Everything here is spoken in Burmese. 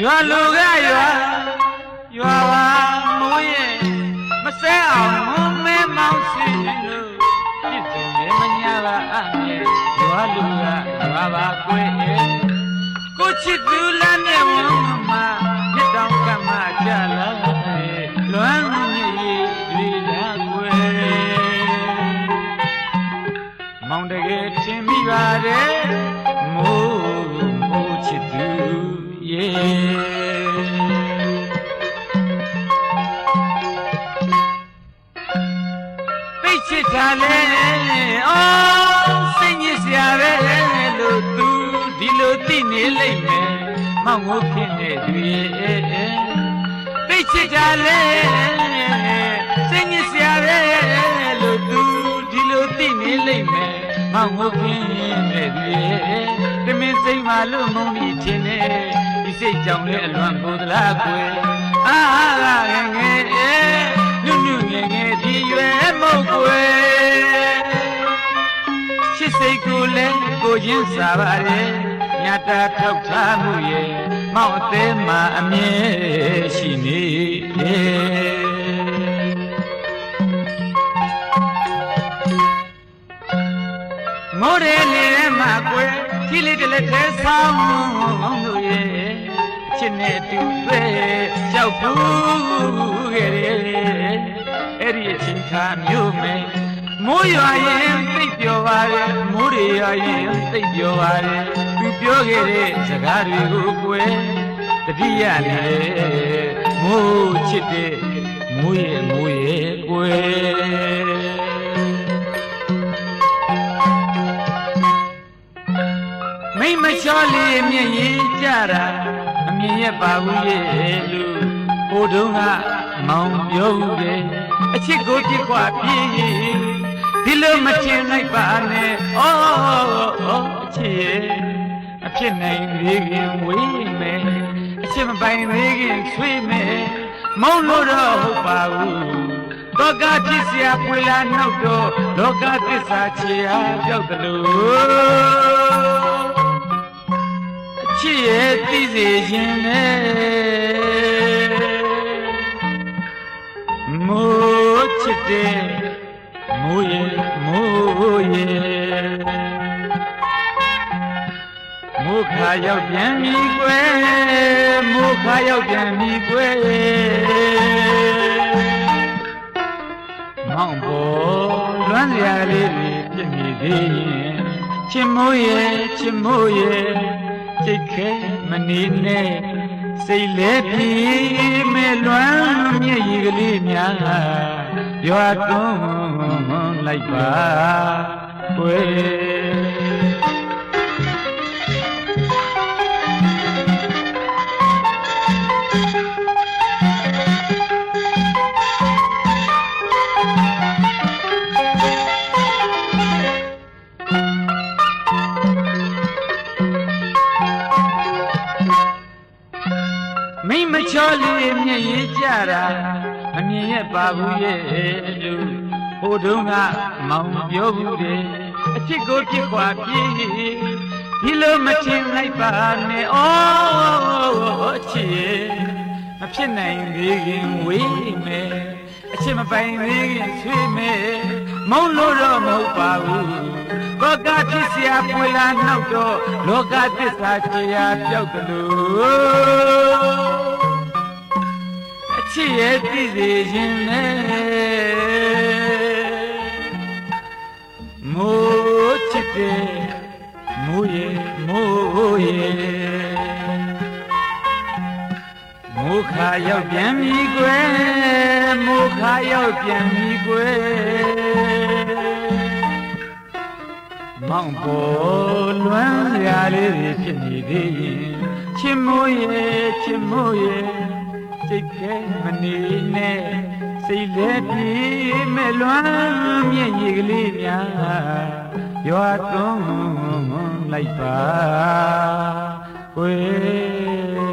ရွာလူကရွာပါမိုးရဲ့မစဲအောင်မမဲမောင်းစီလို့ပြစ်စုံရဲ့မညာပါအဲ့ရွာလူကရွာပါကွယ်ကိုချစ်သူလမ်းမြဝန်းမှာမြစ်တောင်ကမှကြလာလွမ်းမြည်တွေလာကွယ်မောင်တကယ်ထင်မိပါတယ်မိုးချစ်သူပိတ်ချစ်တာလေစိတ်ညစ်စရာပဲလို့သူဒီလိုသိနေလိမ့်မယ်မောင်ကိုခင်နေတွေပိတ်ချစ်တာလေစိတ်ညစ်စရာပဲလို့သူဒီလိုသိနေလိမ့်မယ်မောင်ကိုခင်နေတွေတမင်စိတ်မှလို့မုန်းမိခြင်းနဲ့စိတ်ကြောင့်လည်းအလွန်ကိုသလားကွယ်အာငယ်နုငယ်ဒီရွယ်မဟုတ်ကွယ်ချစ်စိတ်ကိုလည်းကိုချင်းစားပါတယ်ညတာထောက်ထားမှုရဲ့မောင်အသေးမှအမြဲရှိနေမိုးရဲလေမှာကွယ်ကြီးလေးတလက်သေးဆောင်လို့ရဲ့ချစ်နဲ့တူပဲရောက်ဘူးခဲ့တယ်အဲ့ဒီအချိန်ခါမျိုးမယ်မိုးရွာရင်သိပ်ပျော်ပါတယ်မိုးတွေရွာရင်သိပ်ပျော်ပါတယ်သူပြောခဲ့တဲ့စကားတွေကိုကွယ်တတိယနဲ့မိုးချစ်တဲ့မိုးရဲ့ကွယ်မိမချောလေးမြင်ရင်ကြတာအမြင်ရပါဘူးရဲ့လူဟိုတုန်းကမောင်ပြောဦးတယ်အချစ်ကိုပြစ်ခွာပြေးဒီလိုမထင်လိုက်ပါနဲ့ဩအချစ်ရဲ့အဖြစ်နိုင်သေးခင်ဝေးမယ်အချစ်မပိုင်သေးခင်ဆွေးမယ်မောင်လို့တော့ဟုတ်ပါဘူးလောကဖြစ်เสียပွေလာနောက်တော့လောကသစ္စာချေအားပြောက်တယ်လို့ချစ်ရဲ့သိစေခြင်းနဲ့မိုးချစ်တဲ့မိုးရဲ့မိုးခါရောက်ပြန်ပြီကွယ်မိုးခါရောက်ပြန်ပြီကွယ်မောင်ပေါ်လွမ်းစရာလေးတွေပြည့်နေသေးရင်ချစ်မိုးရဲ့စိတ်ခဲမနေနဲ့စိတ်လဲပြေးမဲ့လွမ်းမြည်ရည်ကလေးများရွာသွန်းလိုက်ပါကွယ်မိမချောလေးမြင်ရင်ကြတာမမြင်ရပါဘူးရဲ့လူဟိုတုန်းကမောင်ပြောဘူးတယ်အချစ်ကိုပြစ်ခွာပြေးဒီလိုမထင်လိုက်ပါနဲ့ဩအချစ်မဖြစ်နိုင်သေးခင်ဝေးမယ်အချစ်မပိုင်သေးခင်ဆွေးမယ်မုန်းလို့တော့မဟုတ်ပါဘူးလောကဖြစ်เสียပွေလာနောက်တော့လောကသစ္စာချေရာပြောက်တယ်လို့အချစ်ရဲ့သိစေခြင်းနဲ့မိုးချစ်တဲ့မိုးရဲ့မိုးခါရောက်ပြန်ပြီကွယ်မိုးခါရောက်ပြန်ပြီကွယ်မောင်ပေါ်လွမ်းရာလေးတွေဖြစ်နေသေးရင်ချစ်မိုးရဲ့စိတ်ခဲမနေနဲ့စိတ်လဲပြေးမဲ့လွမ်းမြည်ရည်ကလေးများရွာသွန်းလိုက်ပါကွယ်